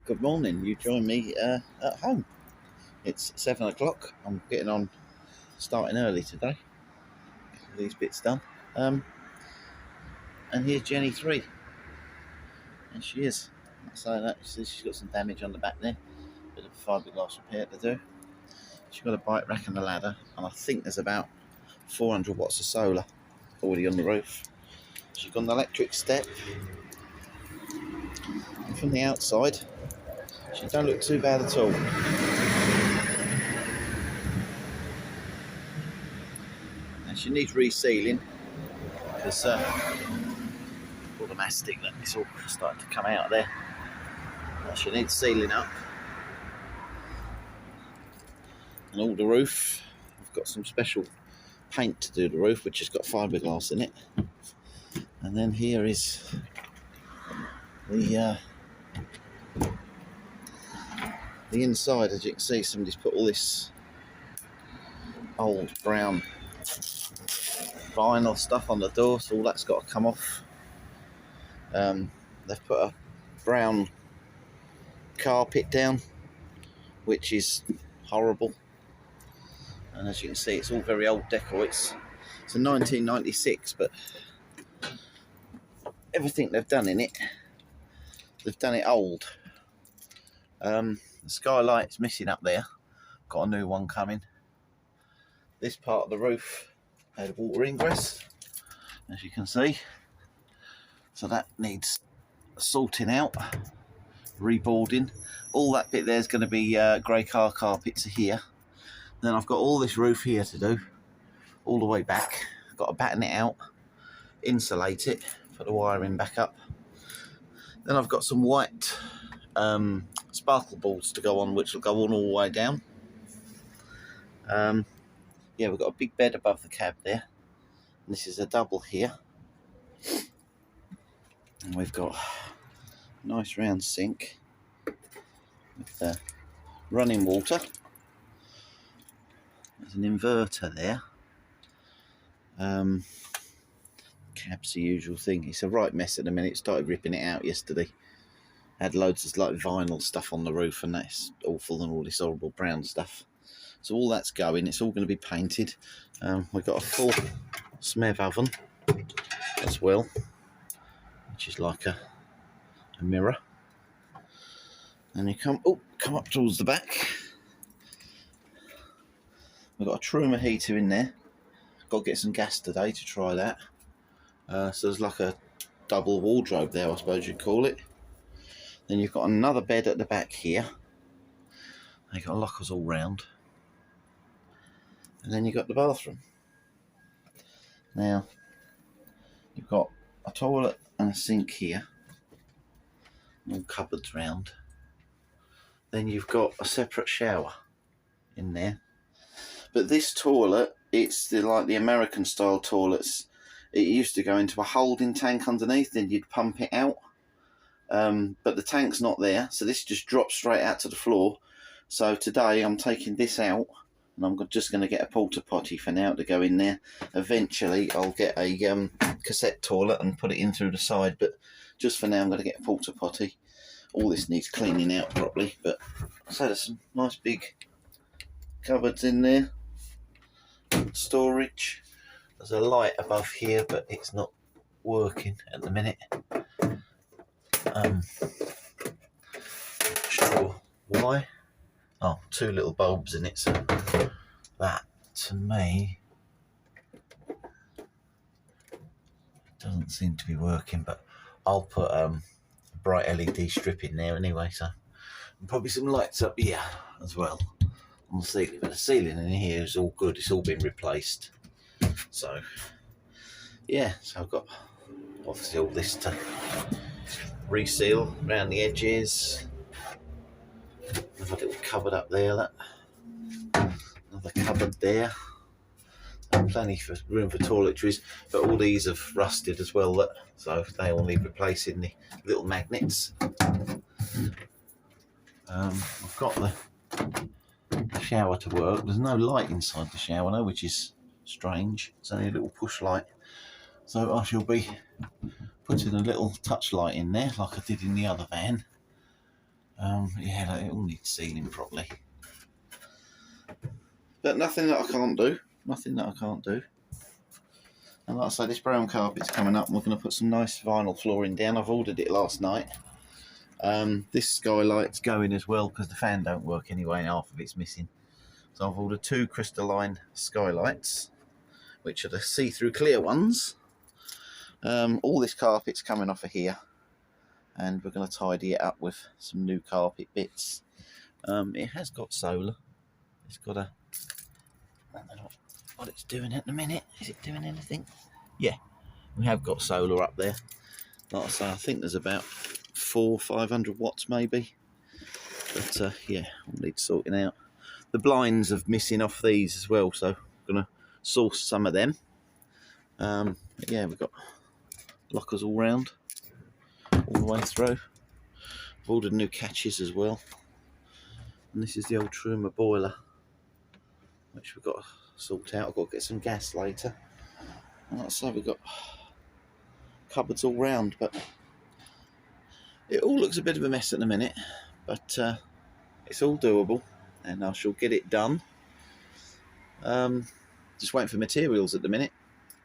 Good morning. You join me at home. It's 7 o'clock. I'm getting on, starting early today. Get these bits done. And here's Jenny 3. And she is. So that she's got some damage on the back there. Bit of fiberglass repair to do. She's got a bike rack and a ladder. And I think there's about 400 watts of solar already on the roof. She's got an electric step. And from the outside, she don't look too bad at all. And she needs resealing because all the mastic that is all starting to come out of there. She needs sealing up. And all the roof, I've got some special paint to do the roof, which has got fiberglass in it. And then here is the inside. As you can see, somebody's put all this old brown vinyl stuff on the door, so all that's got to come off. They've put a brown carpet down, which is horrible. And as you can see, it's all very old decor. It's a 1996, but everything they've done in it, they've done it old. The skylight's missing up there. Got a new one coming. This part of the roof had water ingress, as you can see. So that needs sorting out, reboarding. All that bit there is going to be grey car carpets here. Then I've got all this roof here to do, all the way back. I've got to batten it out, insulate it, put the wiring back up. Then I've got some white sparkle boards to go on, which will go on all the way down. Yeah, we've got a big bed above the cab there. And this is a double here. And we've got a nice round sink with running water. There's an inverter there. Cab's the usual thing. It's a right mess at the minute. Started ripping it out yesterday. Had loads of like vinyl stuff on the roof, and that's awful, and all this horrible brown stuff. So all that's going. It's all going to be painted. We've got a full SMEV oven as well, which is like a mirror. And you come up towards the back. We've got a Truma heater in there. Got to get some gas today to try that. So there's like a double wardrobe there, I suppose you'd call it. Then you've got another bed at the back here. You've got lockers all round. And then you've got the bathroom. Now, you've got a toilet and a sink here. All cupboards round. Then you've got a separate shower in there. But this toilet, it's like the American style toilets. It used to go into a holding tank underneath, then you'd pump it out. But the tank's not there, so this just drops straight out to the floor. So today I'm taking this out, and I'm just going to get a porta potty for now to go in there. Eventually I'll get a cassette toilet and put it in through the side, but just for now I'm going to get a porta potty. All this needs cleaning out properly, but so there's some nice big cupboards in there. Storage. There's a light above here, but it's not working at the minute. Not sure why. Oh, two little bulbs in it, so that to me doesn't seem to be working, but I'll put a bright LED strip in there anyway, so and probably some lights up here as well on the ceiling. But the ceiling in here is all good, it's all been replaced. So yeah, so I've got obviously all this to reseal around the edges. Another little cupboard up there, look. Another cupboard there. And plenty of room for toiletries, but all these have rusted as well, look. So they all need replacing, the little magnets. I've got the shower to work. There's no light inside the shower now, which is strange. It's only a little push light. So I shall be putting a little touch light in there like I did in the other van. Yeah, it all needs sealing properly. But nothing that I can't do. Nothing that I can't do. And like I say, this brown carpet's coming up and we're going to put some nice vinyl flooring down. I've ordered it last night. This skylight's going as well because the fan don't work anyway and half of it's missing. So I've ordered 2 crystalline skylights, which are the see-through clear ones. All this carpet's coming off of here, and we're going to tidy it up with some new carpet bits. It has got solar. It's got a... I don't know what it's doing at the minute. Is it doing anything? Yeah, we have got solar up there. Like I say, I think there's about 400-500 watts maybe. But yeah, we'll need sorting out. The blinds are missing off these as well, so I'm going to source some of them. But yeah, we've got lockers all round, all the way through. I've ordered new catches as well. And this is the old Truma boiler, which we've got to sort out. I've got to get some gas later. And like I say, we've got cupboards all round, but it all looks a bit of a mess at the minute. But it's all doable, and I shall get it done. Just waiting for materials at the minute.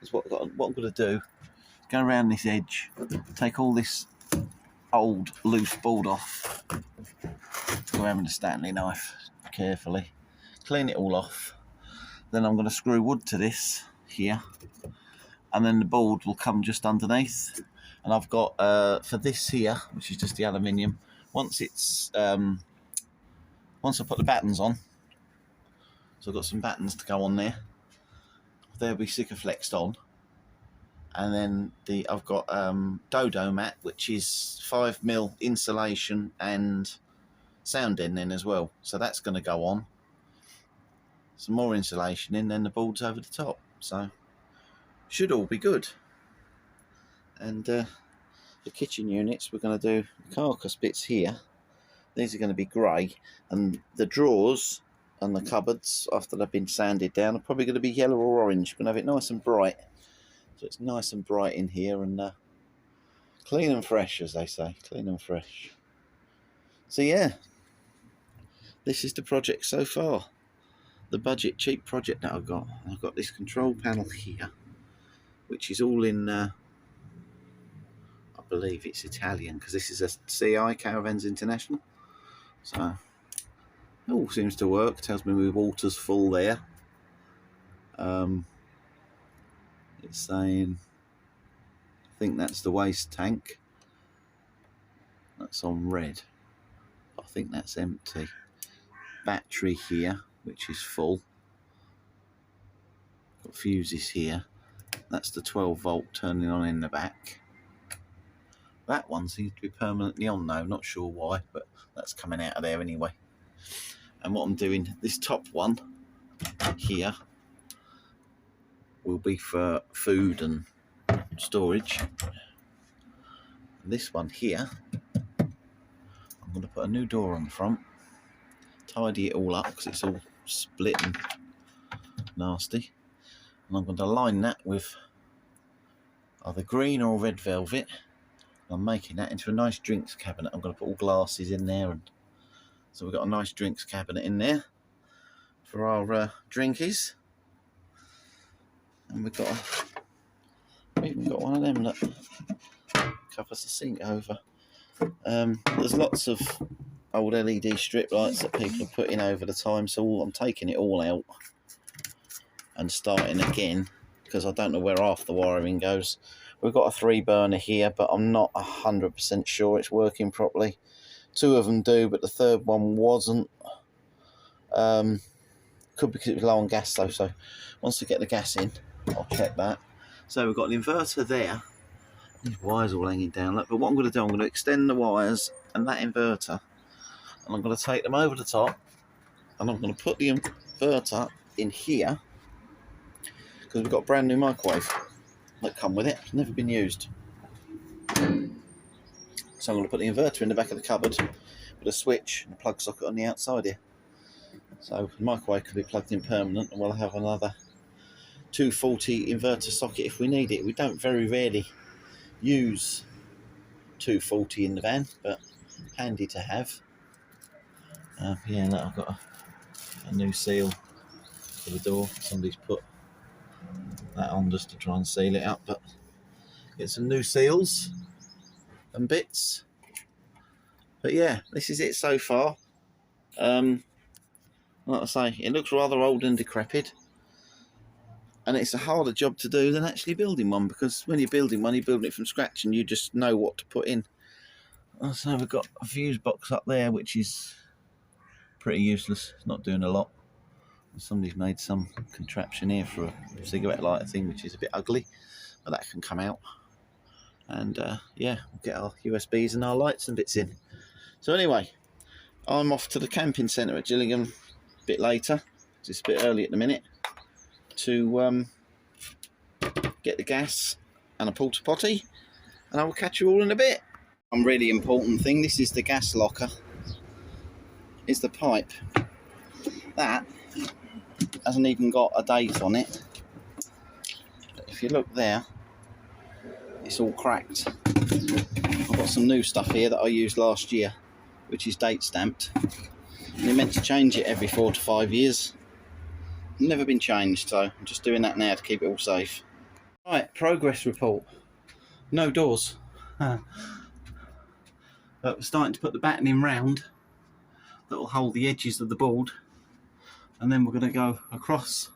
Because what I'm going to do is go around this edge, take all this old loose board off, go around with a Stanley knife carefully, clean it all off. Then I'm going to screw wood to this here, and then the board will come just underneath. And I've got for this here, which is just the aluminium. Once I put the battens on, so I've got some battens to go on there. They'll be Sikaflexed on, and then I've got Dodo mat, which is 5mm insulation and sound deadening as well. So that's going to go on. Some more insulation in, then the board's over the top. So should all be good. And the kitchen units, we're going to do the carcass bits here. These are going to be grey, and the drawers and the cupboards, after they've been sanded down, are probably going to be yellow or orange. We're going to have it nice and bright. So it's nice and bright in here, and clean and fresh, as they say. Clean and fresh. So yeah, this is the project so far. The budget cheap project that I've got. I've got this control panel here, which is all in, I believe it's Italian, because this is a CI, Caravans International. So it all seems to work. Tells me my water's full there. It's saying, I think that's the waste tank. That's on red. I think that's empty. Battery here, which is full. Got fuses here. That's the 12-volt turning on in the back. That one seems to be permanently on though, not sure why, but that's coming out of there anyway. And what I'm doing, this top one here will be for food and storage. And this one here, I'm going to put a new door on the front, tidy it all up because it's all split and nasty. And I'm going to line that with either green or red velvet. I'm making that into a nice drinks cabinet. I'm going to put all glasses in there, and so we've got a nice drinks cabinet in there for our drinkies. And we've even got one of them that covers the sink over. There's lots of old LED strip lights that people are putting over the time, so I'm taking it all out and starting again because I don't know where half the wiring goes. We've got a 3-burner here, but I'm not 100% sure it's working properly. 2 of them do, but the third one wasn't. Could be because it was low on gas though, so once we get the gas in, I'll check that. So we've got an inverter there. These wires all hanging down. Look, but what I'm going to do, I'm going to extend the wires and that inverter, and I'm going to take them over the top, and I'm going to put the inverter in here because we've got a brand new microwave that come with it. It's never been used. So I'm going to put the inverter in the back of the cupboard with a switch and a plug socket on the outside here. So the microwave can be plugged in permanent, and we'll have another 240 inverter socket if we need it. We don't very rarely use 240 in the van, but handy to have. Yeah, look, I've got a new seal for the door. Somebody's put that on just to try and seal it up, but get some new seals and bits. But yeah, this is it so far. Like I say, it looks rather old and decrepit, and it's a harder job to do than actually building one, because when you're building one, you're building it from scratch and you just know what to put in. So we've got a fuse box up there, which is pretty useless. It's not doing a lot. Somebody's made some contraption here for a cigarette lighter thing, which is a bit ugly, but that can come out. And yeah, we'll get our USBs and our lights and bits in. So anyway, I'm off to the camping centre at Gillingham a bit later. It's a bit early at the minute, to get the gas and a porta potty, and I will catch you all in a bit. One really important thing, this is the gas locker, is the pipe. That hasn't even got a date on it, but if you look there, it's all cracked. I've got some new stuff here that I used last year, which is date stamped, and you're meant to change it every 4 to 5 years. Never been changed, so I'm just doing that now to keep it all safe. Right, progress report. No doors. But we're starting to put the battening round that will hold the edges of the board, and then we're going to go across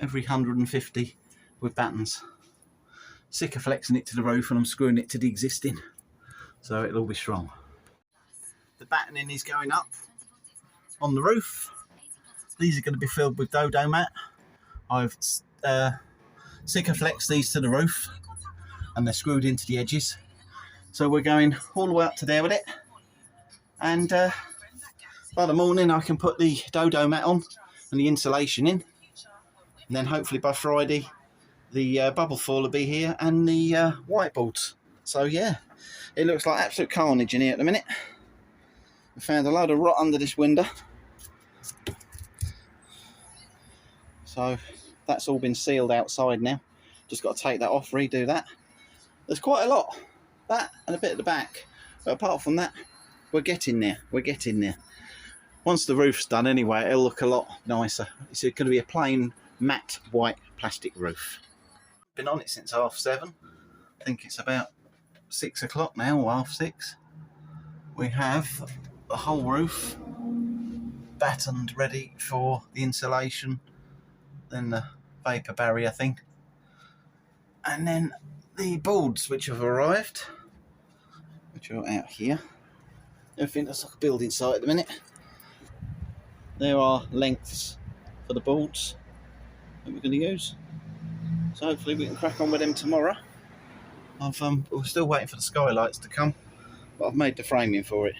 every 150 with battens. Sick of flexing it to the roof, and I'm screwing it to the existing, so it'll all be strong. The battening is going up on the roof. These are going to be filled with dodo mat. I've Sikaflexed these to the roof, and they're screwed into the edges. So we're going all the way up to there with it, and by the morning I can put the dodo mat on and the insulation in, and then hopefully by Friday the bubble fall will be here and the whiteboards. So yeah, it looks like absolute carnage in here at the minute. I found a load of rot under this window, so that's all been sealed outside now. Just got to take that off, redo that. There's quite a lot, that and a bit at the back, but apart from that, we're getting there. We're getting there. Once the roof's done anyway, it'll look a lot nicer. It's going to be a plain matte white plastic roof. Been on it since 7:30. I think it's about 6 o'clock now, or 6:30. We have the whole roof battened, ready for the insulation, then the vapour barrier thing, and then the boards which have arrived, which are out here. Everything looks like a building site at the minute. There are lengths for the boards that we're going to use, so hopefully we can crack on with them tomorrow. We're still waiting for the skylights to come, but I've made the framing for it.